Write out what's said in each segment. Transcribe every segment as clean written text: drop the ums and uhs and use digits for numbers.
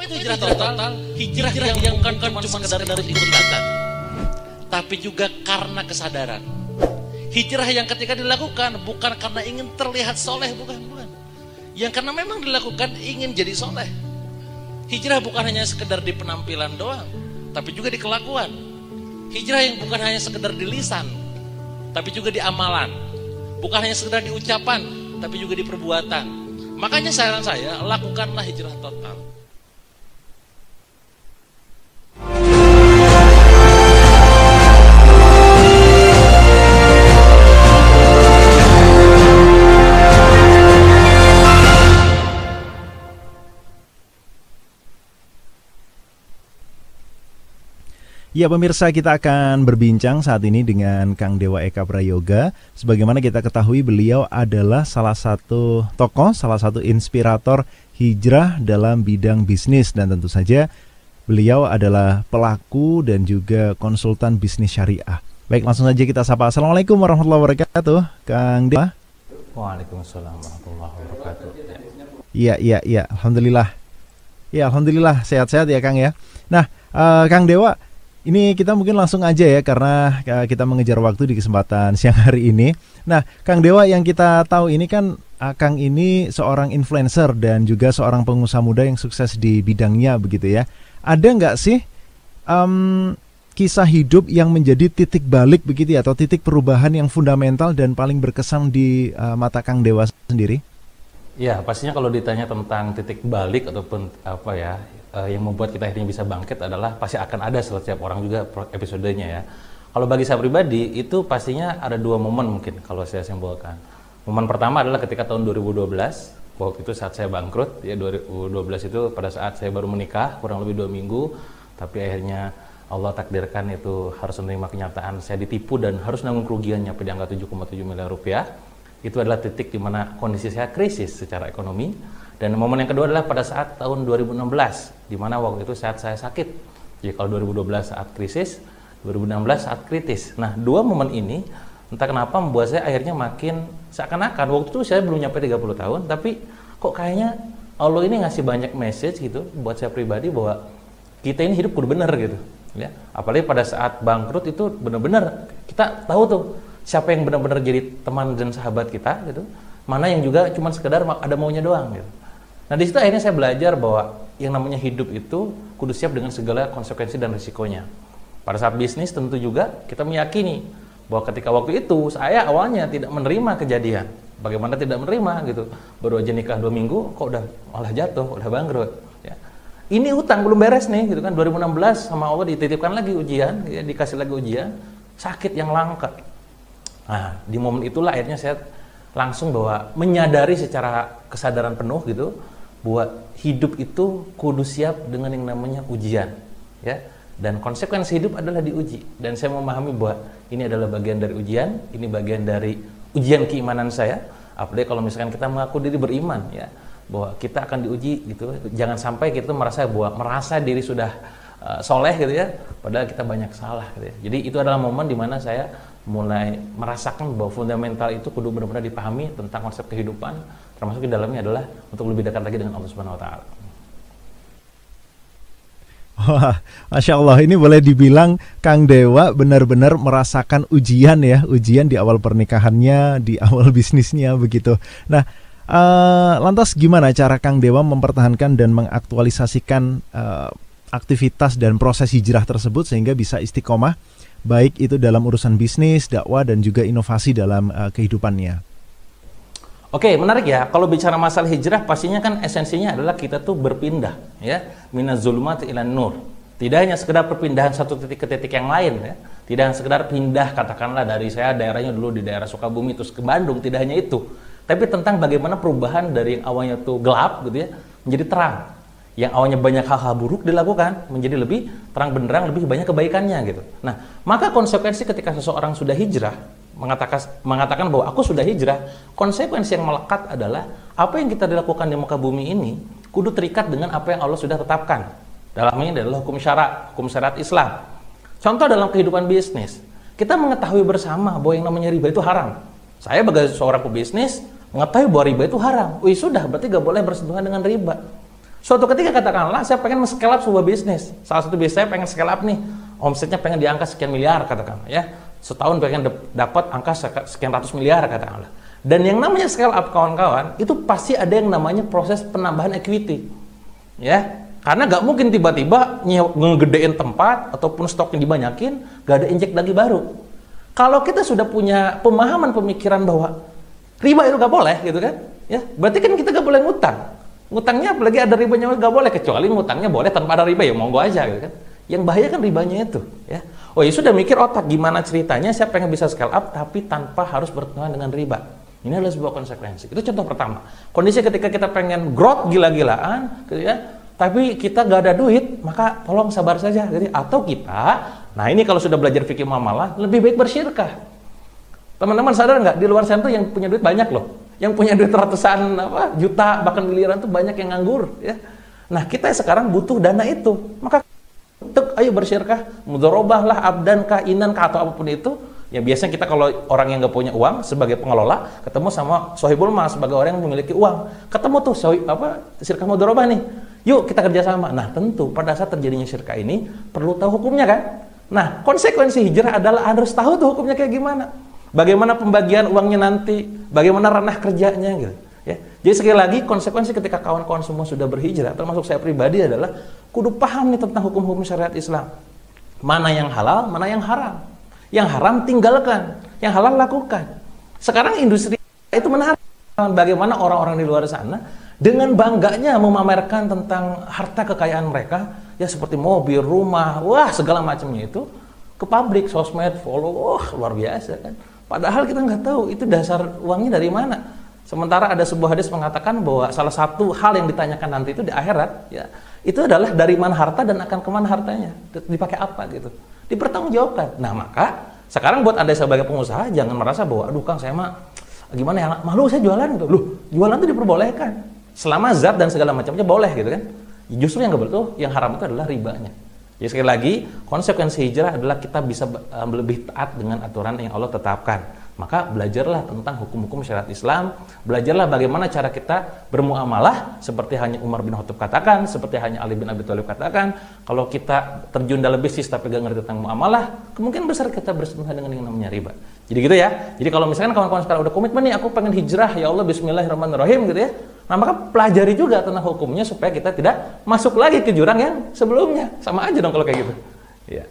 itu hijrah total? Hijrah yang bukan cuma sekedar dari ikut-ikutan, tapi juga karena kesadaran. Hijrah yang ketika dilakukan bukan karena ingin terlihat soleh, bukan. Yang karena memang dilakukan ingin jadi soleh. Hijrah bukan hanya sekedar di penampilan doang, tapi juga di kelakuan. Hijrah yang bukan hanya sekedar di lisan, tapi juga di amalan. Bukan hanya sekedar di ucapan, tapi juga di perbuatan. Makanya saran saya, lakukanlah hijrah total. Ya pemirsa, kita akan berbincang saat ini dengan Kang Dewa Eka Prayoga. Sebagaimana kita ketahui, beliau adalah salah satu tokoh, salah satu inspirator hijrah dalam bidang bisnis. Dan tentu saja beliau adalah pelaku dan juga konsultan bisnis syariah. Baik, langsung saja kita sapa. Assalamualaikum warahmatullahi wabarakatuh, Kang Dewa. Waalaikumsalam warahmatullahi wabarakatuh. Iya, Alhamdulillah. Ya, Alhamdulillah sehat-sehat ya Kang ya. Nah, Kang Dewa, ini kita mungkin langsung aja ya, karena kita mengejar waktu di kesempatan siang hari ini. Nah, Kang Dewa, yang kita tahu ini kan Kang ini seorang influencer dan juga seorang pengusaha muda yang sukses di bidangnya begitu ya. Ada nggak sih kisah hidup yang menjadi titik balik begitu ya, atau titik perubahan yang fundamental dan paling berkesan di mata Kang Dewa sendiri? Ya, pastinya kalau ditanya tentang titik balik ataupun apa ya, yang membuat kita akhirnya bisa bangkit adalah pasti akan ada setiap orang juga episodenya ya. Kalau bagi saya pribadi itu pastinya ada dua momen mungkin kalau saya simpulkan. Momen pertama adalah ketika tahun 2012, waktu itu saat saya bangkrut ya. 2012 itu pada saat saya baru menikah kurang lebih 2 minggu, tapi akhirnya Allah takdirkan itu harus menerima kenyataan saya ditipu dan harus nanggung kerugiannya pada angka 7,7 miliar rupiah. Itu adalah titik di mana kondisi saya krisis secara ekonomi. Dan momen yang kedua adalah pada saat tahun 2016, di mana waktu itu saat saya sakit. Jadi kalau 2012 saat krisis, 2016 saat kritis. Nah, dua momen ini entah kenapa membuat saya akhirnya makin seakan-akan, waktu itu saya belum nyampe 30 tahun, tapi kok kayaknya Allah ini ngasih banyak message gitu buat saya pribadi bahwa kita ini hidup kudu bener gitu. Ya, apalagi pada saat bangkrut itu benar-benar kita tahu tuh siapa yang benar-benar jadi teman dan sahabat kita gitu, mana yang juga cuma sekedar ada maunya doang gitu. Nah, di situ akhirnya saya belajar bahwa yang namanya hidup itu kudu siap dengan segala konsekuensi dan risikonya. Pada saat bisnis tentu juga kita meyakini bahwa ketika waktu itu saya awalnya tidak menerima kejadian. Bagaimana tidak menerima gitu? Baru aja nikah 2 minggu kok udah malah jatuh, udah bangkrut ya. Ini utang belum beres nih gitu kan. 2016 sama Allah dititipkan lagi ujian, ya, dikasih lagi ujian, sakit yang langka. Nah, di momen itulah akhirnya saya langsung bahwa menyadari secara kesadaran penuh gitu bahwa hidup itu kudu siap dengan yang namanya ujian ya, dan konsekuensi hidup adalah diuji. Dan saya memahami bahwa ini adalah bagian dari ujian, ini bagian dari ujian keimanan saya. Apalagi kalau misalkan kita mengaku diri beriman ya, bahwa kita akan diuji gitu. Jangan sampai kita merasa diri sudah soleh gitu ya, padahal kita banyak salah gitu ya. Jadi itu adalah momen di mana saya mulai merasakan bahwa fundamental itu kudu benar-benar dipahami tentang konsep kehidupan, termasuk di dalamnya adalah untuk lebih dekat lagi dengan Allah Subhanahu wa taala. Wah, Masya Allah, ini boleh dibilang Kang Dewa benar-benar merasakan ujian ya, ujian di awal pernikahannya, di awal bisnisnya begitu. Nah, lantas gimana cara Kang Dewa mempertahankan dan mengaktualisasikan aktivitas dan proses hijrah tersebut sehingga bisa istiqomah, baik itu dalam urusan bisnis, dakwah, dan juga inovasi dalam kehidupannya? Oke, menarik ya. Kalau bicara masalah hijrah, pastinya kan esensinya adalah kita tuh berpindah ya, minaz zulumati ilan nur. Tidak hanya sekedar perpindahan satu titik ke titik yang lain ya. Tidak hanya sekedar pindah, katakanlah dari saya daerahnya dulu di daerah Sukabumi terus ke Bandung, tidak hanya itu. Tapi tentang bagaimana perubahan dari yang awalnya tuh gelap gitu ya, menjadi terang. Yang awalnya banyak hal-hal buruk dilakukan menjadi lebih terang benderang, lebih banyak kebaikannya gitu. Nah, maka konsekuensi ketika seseorang sudah hijrah, mengatakan bahwa aku sudah hijrah, konsekuensi yang melekat adalah apa yang kita dilakukan di muka bumi ini kudu terikat dengan apa yang Allah sudah tetapkan. Dalam ini adalah hukum syariat Islam. Contoh dalam kehidupan bisnis, kita mengetahui bersama bahwa yang namanya riba itu haram. Saya sebagai seorang pebisnis mengetahui bahwa riba itu haram. Sudah, berarti gak boleh bersentuhan dengan riba. Suatu ketika katakanlah saya pengen scale up sebuah bisnis. Salah satu bisnis saya pengen scale up nih. Omsetnya pengen di angka sekian miliar katakanlah ya. Setahun pengen dapat angka sekian ratus miliar katakanlah. Dan yang namanya scale up kawan-kawan, itu pasti ada yang namanya proses penambahan equity. Ya. Karena nggak mungkin tiba-tiba ngegedein tempat ataupun stoknya dibanyakin, nggak ada injek lagi baru. Kalau kita sudah punya pemahaman pemikiran bahwa riba itu nggak boleh gitu kan, ya berarti kan kita nggak boleh ngutang. Ngutangnya apalagi ada ribanya nggak boleh, kecuali ngutangnya boleh tanpa ada riba ya monggo aja gitu kan. Yang bahaya kan ribanya itu, ya. Oh ya sudah mikir otak gimana ceritanya saya pengen bisa scale up tapi tanpa harus bertentangan dengan riba. Ini adalah sebuah konsekuensi. Itu contoh pertama. Kondisi ketika kita pengen growth gila-gilaan, gitu ya. Tapi kita nggak ada duit, maka tolong sabar saja. Jadi, atau kita, nah ini kalau sudah belajar fikih muamalah, lebih baik bersyirkah. Teman-teman sadar nggak, di luar sana tuh yang punya duit banyak loh. Yang punya duit ratusan juta, bahkan miliaran tuh banyak yang nganggur. Ya. Nah kita sekarang butuh dana itu. Maka ayo bersyirkah, mudharabah lah, abdan kah, inan kah, atau apapun itu. Ya biasanya kita kalau orang yang nggak punya uang sebagai pengelola, ketemu sama sohibul mal sebagai orang yang memiliki uang. Ketemu tuh syirkah mudharabah nih. Yuk kita kerjasama. Nah tentu pada saat terjadinya syirkah ini perlu tahu hukumnya kan. Nah konsekuensi hijrah adalah harus tahu tuh hukumnya kayak gimana. Bagaimana pembagian uangnya nanti, bagaimana ranah kerjanya gitu. Ya. Jadi sekali lagi konsekuensi ketika kawan-kawan semua sudah berhijrah, termasuk saya pribadi adalah kudu paham nih tentang hukum-hukum syariat Islam. Mana yang halal, mana yang haram. Yang haram tinggalkan, yang halal lakukan. Sekarang industri itu menarik. Bagaimana orang-orang di luar sana dengan bangganya memamerkan tentang harta kekayaan mereka, ya seperti mobil, rumah, wah segala macamnya itu ke pabrik, sosmed, follow, luar biasa kan. Padahal kita nggak tahu itu dasar uangnya dari mana. Sementara ada sebuah hadis mengatakan bahwa salah satu hal yang ditanyakan nanti itu di akhirat, ya itu adalah dari mana harta dan akan kemana hartanya, dipakai apa gitu, dipertanggungjawabkan. Nah maka sekarang buat Anda sebagai pengusaha jangan merasa bahwa aduh Kang saya mah gimana ya, malu saya jualan gitu. Loh, jualan itu diperbolehkan. Selama zat dan segala macamnya boleh gitu kan. Justru yang nggak boleh tuh, yang haram itu adalah ribanya. Jadi sekali lagi, konsekuensi hijrah adalah kita bisa lebih taat dengan aturan yang Allah tetapkan. Maka belajarlah tentang hukum-hukum syariat Islam, belajarlah bagaimana cara kita bermuamalah, seperti hanya Umar bin Khattab katakan, seperti hanya Ali bin Abi Thalib katakan. Kalau kita terjun dalam bisnis tapi gak ngerti tentang muamalah, kemungkinan besar kita bersentuhan dengan yang namanya riba. Jadi gitu ya. Jadi kalau misalkan kawan-kawan sekarang udah komitmen nih, aku pengen hijrah, ya Allah bismillahirrahmanirrahim gitu ya. Nah maka pelajari juga tentang hukumnya supaya kita tidak masuk lagi ke jurang yang sebelumnya. Sama aja dong kalau kayak gitu. Iya.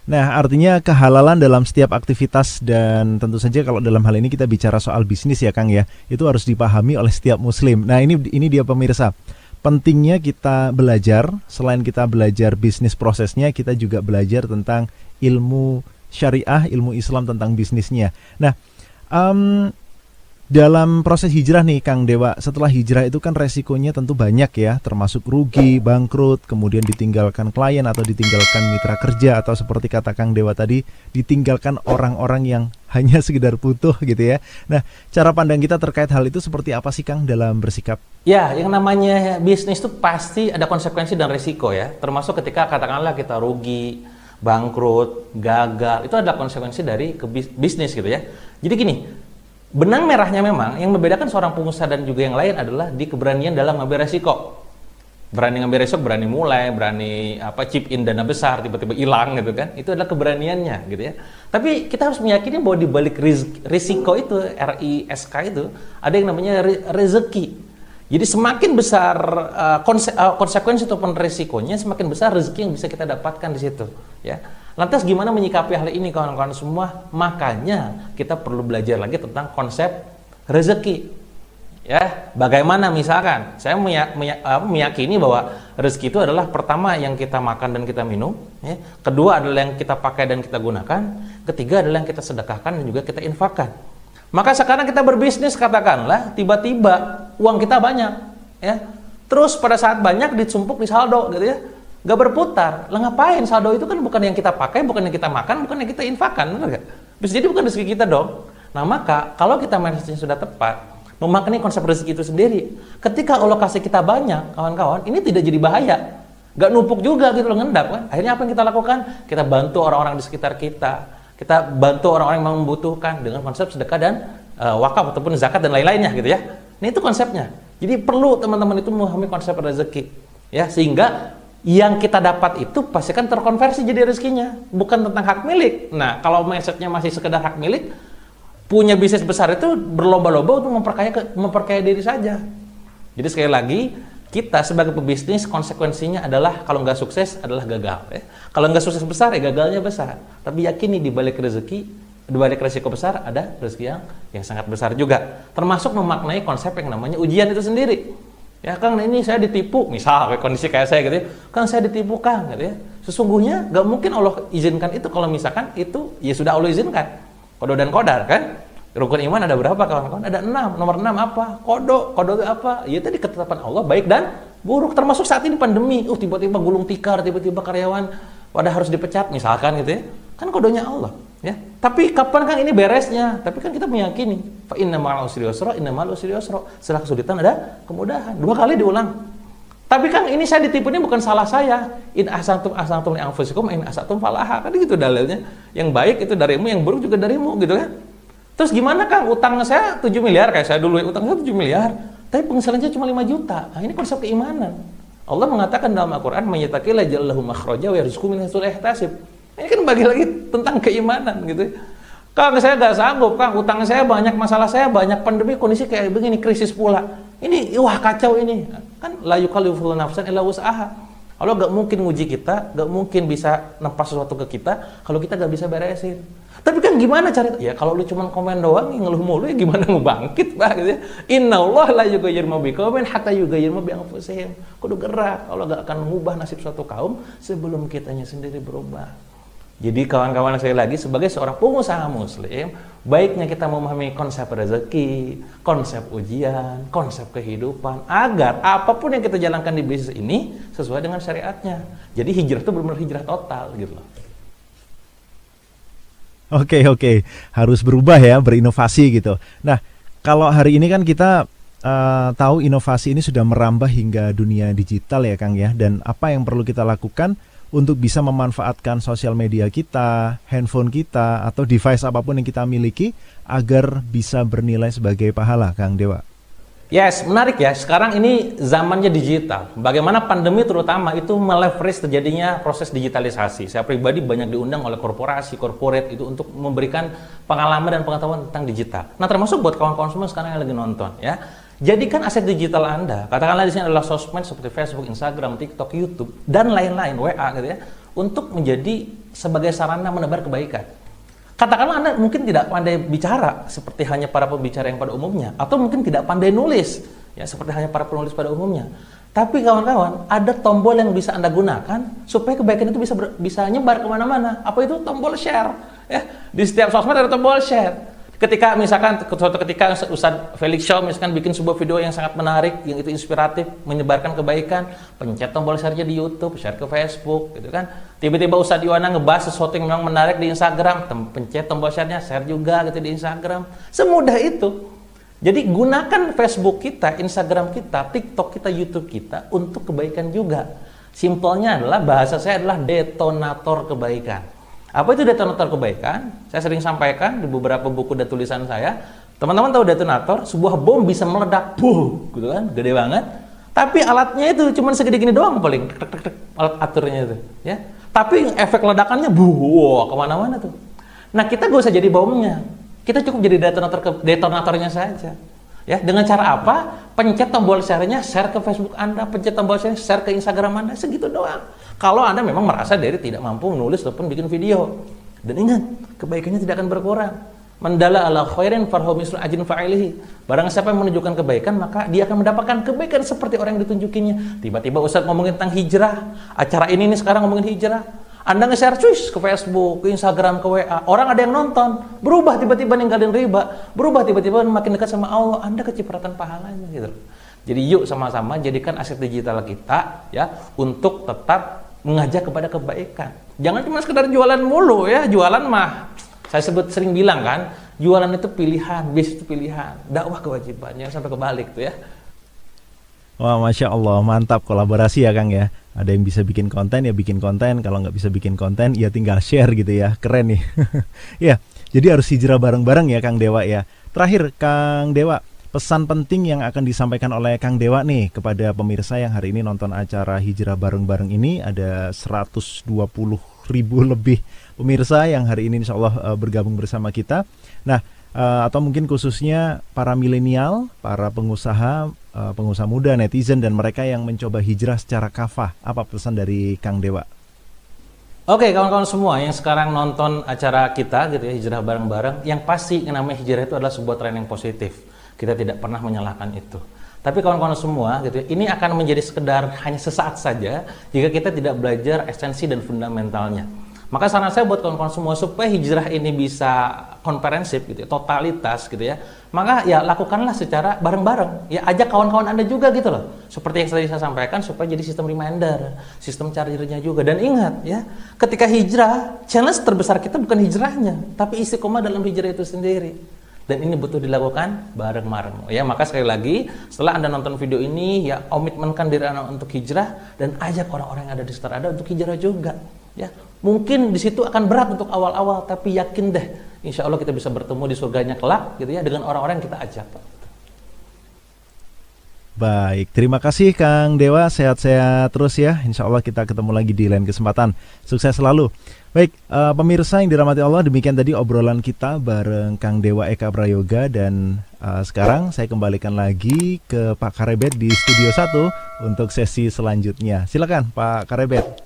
Nah, artinya kehalalan dalam setiap aktivitas, dan tentu saja kalau dalam hal ini kita bicara soal bisnis ya Kang ya, itu harus dipahami oleh setiap muslim. Nah, ini dia pemirsa. Pentingnya kita belajar, selain kita belajar bisnis prosesnya, kita juga belajar tentang ilmu syariah, ilmu Islam tentang bisnisnya. Nah, dalam proses hijrah nih Kang Dewa, setelah hijrah itu kan resikonya tentu banyak ya, termasuk rugi, bangkrut, kemudian ditinggalkan klien atau ditinggalkan mitra kerja, atau seperti kata Kang Dewa tadi, ditinggalkan orang-orang yang hanya sekedar butuh gitu ya. Nah, cara pandang kita terkait hal itu seperti apa sih Kang dalam bersikap? Ya, yang namanya bisnis itu pasti ada konsekuensi dan risiko ya, termasuk ketika katakanlah kita rugi, bangkrut, gagal, itu ada konsekuensi dari bisnis gitu ya. Jadi gini, benang merahnya memang yang membedakan seorang pengusaha dan juga yang lain adalah di keberanian dalam mengambil resiko. Berani ngambil resiko, berani mulai, berani chip in dana besar tiba-tiba hilang gitu kan. Itu adalah keberaniannya gitu ya. Tapi kita harus meyakini bahwa di balik risiko itu, RISK itu, ada yang namanya rezeki. Jadi semakin besar konsekuensi ataupun resikonya, semakin besar rezeki yang bisa kita dapatkan di situ ya. Lantas gimana menyikapi hal ini kawan-kawan semua? Makanya kita perlu belajar lagi tentang konsep rezeki. Ya, bagaimana misalkan saya meyakini bahwa rezeki itu adalah pertama yang kita makan dan kita minum, ya. Kedua adalah yang kita pakai dan kita gunakan, ketiga adalah yang kita sedekahkan dan juga kita infakkan. Maka sekarang kita berbisnis katakanlah tiba-tiba uang kita banyak, ya. Terus pada saat banyak ditumpuk di saldo gitu ya. Gak berputar. Lah ngapain? Saldo itu kan bukan yang kita pakai, bukan yang kita makan, bukan yang kita infakkan, benar gak? Bisa jadi bukan rezeki kita dong. Nah maka kalau kita manajemennya sudah tepat, memaknai konsep rezeki itu sendiri, ketika alokasi kita banyak, kawan-kawan, ini tidak jadi bahaya. Gak numpuk juga gitu loh, ngendap kan. Akhirnya apa yang kita lakukan? Kita bantu orang-orang di sekitar kita. Kita bantu orang-orang yang membutuhkan dengan konsep sedekah dan wakaf ataupun zakat dan lain-lainnya gitu ya. Nah itu konsepnya. Jadi perlu teman-teman itu memahami konsep rezeki, ya, sehingga yang kita dapat itu pasti kan terkonversi jadi rezekinya, bukan tentang hak milik. Nah kalau mindsetnya masih sekedar hak milik, punya bisnis besar itu berlomba-lomba untuk memperkaya diri saja. Jadi sekali lagi, kita sebagai pebisnis konsekuensinya adalah kalau nggak sukses adalah gagal. Ya. Kalau nggak sukses besar ya gagalnya besar. Tapi yakini di balik rezeki, di balik resiko besar ada rezeki yang sangat besar juga. Termasuk memaknai konsep yang namanya ujian itu sendiri. Ya Kang, ini saya ditipu, misal kondisi kayak saya gitu ya. Kang, saya ditipu Kang, gitu ya. Sesungguhnya nggak mungkin Allah izinkan itu kalau misalkan itu ya sudah Allah izinkan. Kodo dan kodar kan. Rukun iman ada berapa kawan-kawan? Ada 6. Nomor 6 apa? Kodo itu apa? Ya tadi ketetapan Allah baik dan buruk. Termasuk saat ini pandemi. Tiba-tiba gulung tikar, tiba-tiba karyawan pada harus dipecat misalkan gitu ya. Kan kodonya Allah, ya. Tapi kapan kan ini beresnya? Tapi kan kita meyakini, fa inna ma'al usri yusra, inna ma'al usri yusra. Setelah kesulitan ada kemudahan. 2 kali diulang. Tapi kan ini saya ditipu, ini bukan salah saya. In ahsantum li anfusikum, in asatum falaha. Kan gitu dalilnya. Yang baik itu darimu, yang buruk juga darimu, gitu kan? Terus gimana Kang? Utang saya 7 miliar kayak saya dulu, utang saya 7 miliar. Tapi penghasilannya cuma 5 juta. Nah, ini konsep keimanan. Allah mengatakan dalam Al-Qur'an, "May yattaqilla yaj'al lahu makhraja wa yarzuqhu min haitsu la yahtasib." Ini kan bagi lagi tentang keimanan gitu. Kang, saya nggak sanggup, Kang. Utang saya banyak, masalah saya banyak, pandemi, kondisi kayak begini, krisis pula. Ini wah kacau ini. Kan la yukallifullahu nafsan illa wus'aha. Allah nggak mungkin nguji kita, nggak mungkin bisa nempas sesuatu ke kita kalau kita nggak bisa beresin. Tapi kan gimana cara itu? Ya kalau lu cuma komen doang, ngeluh mulu, ya gimana mau bangkit, Pak, gitu ya. Innallaha la yughayyiru ma biqaumin hatta yughayyiru ma bi anfusihim. Kudu gerak. Allah nggak akan mengubah nasib suatu kaum sebelum kitanya sendiri berubah. Jadi kawan-kawan sekali lagi, sebagai seorang pengusaha muslim, baiknya kita memahami konsep rezeki, konsep ujian, konsep kehidupan, agar apapun yang kita jalankan di bisnis ini sesuai dengan syariatnya. Jadi hijrah itu benar-benar hijrah total gitu loh. Oke, harus berubah ya, berinovasi gitu. Nah, kalau hari ini kan kita tahu inovasi ini sudah merambah hingga dunia digital ya Kang ya, dan apa yang perlu kita lakukan untuk bisa memanfaatkan sosial media kita, handphone kita, atau device apapun yang kita miliki agar bisa bernilai sebagai pahala, Kang Dewa. Yes, menarik ya. Sekarang ini zamannya digital. Bagaimana pandemi terutama itu meleverage terjadinya proses digitalisasi. Saya pribadi banyak diundang oleh korporasi, corporate itu untuk memberikan pengalaman dan pengetahuan tentang digital. Nah, termasuk buat kawan-kawan semua sekarang yang lagi nonton ya. Jadikan aset digital Anda, katakanlah di sini adalah sosmed seperti Facebook, Instagram, TikTok, YouTube, dan lain-lain, WA gitu ya, untuk menjadi sebagai sarana menebar kebaikan. Katakanlah Anda mungkin tidak pandai bicara seperti hanya para pembicara yang pada umumnya, atau mungkin tidak pandai nulis ya seperti hanya para penulis pada umumnya. Tapi kawan-kawan, ada tombol yang bisa Anda gunakan supaya kebaikan itu bisa nyebar kemana-mana. Apa itu? Tombol share. Ya, di setiap sosmed ada tombol share. Ketika misalkan suatu ketika Ustadz Felix Shaw misalkan bikin sebuah video yang sangat menarik, yang itu inspiratif, menyebarkan kebaikan, pencet tombol share-nya di YouTube, share ke Facebook, gitu kan. Tiba-tiba Ustadz Iwana ngebahas sesuatu yang memang menarik di Instagram, pencet tombol share-nya, share juga gitu di Instagram. Semudah itu. Jadi gunakan Facebook kita, Instagram kita, TikTok kita, YouTube kita untuk kebaikan juga. Simpelnya adalah, bahasa saya adalah detonator kebaikan. Apa itu detonator kebaikan? Saya sering sampaikan di beberapa buku dan tulisan saya. Teman-teman tahu detonator, sebuah bom bisa meledak, gitu kan, gede banget. Tapi alatnya itu cuma segede gini doang paling, alat aturnya itu, ya. Tapi efek ledakannya, kemana-mana tuh. Nah kita gak usah jadi bomnya, kita cukup jadi detonatornya saja. Ya, dengan cara apa? Pencet tombol share-nya, share ke Facebook Anda, pencet tombol share-nya, share ke Instagram Anda, segitu doang. Kalau Anda memang merasa diri tidak mampu menulis ataupun bikin video. Dan ingat, kebaikannya tidak akan berkurang. Mandala ala khairin farhu mislu ajrin fa'ilihi. Barang siapa yang menunjukkan kebaikan, maka dia akan mendapatkan kebaikan seperti orang yang ditunjukinya. Tiba-tiba Ustaz ngomongin tentang hijrah, acara ini nih sekarang ngomongin hijrah. Anda nge-share cuis ke Facebook, ke Instagram, ke WA. Orang ada yang nonton, berubah tiba-tiba ninggalin riba, berubah tiba-tiba makin dekat sama Allah. Anda kecipratan pahalanya gitu. Jadi yuk sama-sama jadikan aset digital kita ya untuk tetap mengajak kepada kebaikan. Jangan cuma sekedar jualan mulu ya. Jualan mah saya sering bilang kan, jualan itu pilihan, bisnis itu pilihan, dakwah kewajibannya sampai kebalik tuh ya. Wah, Masya Allah, mantap kolaborasi ya Kang ya. Ada yang bisa bikin konten ya bikin konten, kalau nggak bisa bikin konten ya tinggal share gitu ya. Keren nih. Ya, jadi harus hijrah bareng-bareng ya Kang Dewa ya. Terakhir Kang Dewa, pesan penting yang akan disampaikan oleh Kang Dewa nih kepada pemirsa yang hari ini nonton acara Hijrah Bareng-Bareng ini. Ada 120.000 lebih pemirsa yang hari ini insya Allah bergabung bersama kita. Nah, atau mungkin khususnya para milenial, para pengusaha, pengusaha muda, netizen, dan mereka yang mencoba hijrah secara kafah. Apa pesan dari Kang Dewa? Oke, kawan-kawan semua yang sekarang nonton acara kita gitu ya, Hijrah Bareng-Bareng, yang pasti yang namanya hijrah itu adalah sebuah tren yang positif. Kita tidak pernah menyalahkan itu. Tapi kawan-kawan semua gitu ya, ini akan menjadi sekedar hanya sesaat saja jika kita tidak belajar esensi dan fundamentalnya. Maka saran saya buat kawan-kawan semua, supaya hijrah ini bisa komprehensif gitu ya, totalitas gitu ya, maka ya lakukanlah secara bareng-bareng. Ya ajak kawan-kawan Anda juga gitu loh. Seperti yang tadi saya sampaikan, supaya jadi sistem reminder, sistem chargernya juga. Dan ingat ya, ketika hijrah, challenge terbesar kita bukan hijrahnya, tapi istiqomah dalam hijrah itu sendiri. Dan ini butuh dilakukan bareng-bareng. Ya, maka sekali lagi, setelah Anda nonton video ini, ya komitmenkan diri Anda untuk hijrah dan ajak orang-orang yang ada di sekitar Anda untuk hijrah juga. Ya, mungkin di situ akan berat untuk awal-awal, tapi yakin deh, insya Allah kita bisa bertemu di surganya kelak, gitu ya, dengan orang-orang yang kita ajak. Baik, terima kasih Kang Dewa, sehat-sehat terus ya. Insya Allah kita ketemu lagi di lain kesempatan. Sukses selalu. Baik, pemirsa yang dirahmati Allah, demikian tadi obrolan kita bareng Kang Dewa Eka Prayoga. Dan sekarang saya kembalikan lagi ke Pak Karebet di Studio 1 untuk sesi selanjutnya. Silakan Pak Karebet.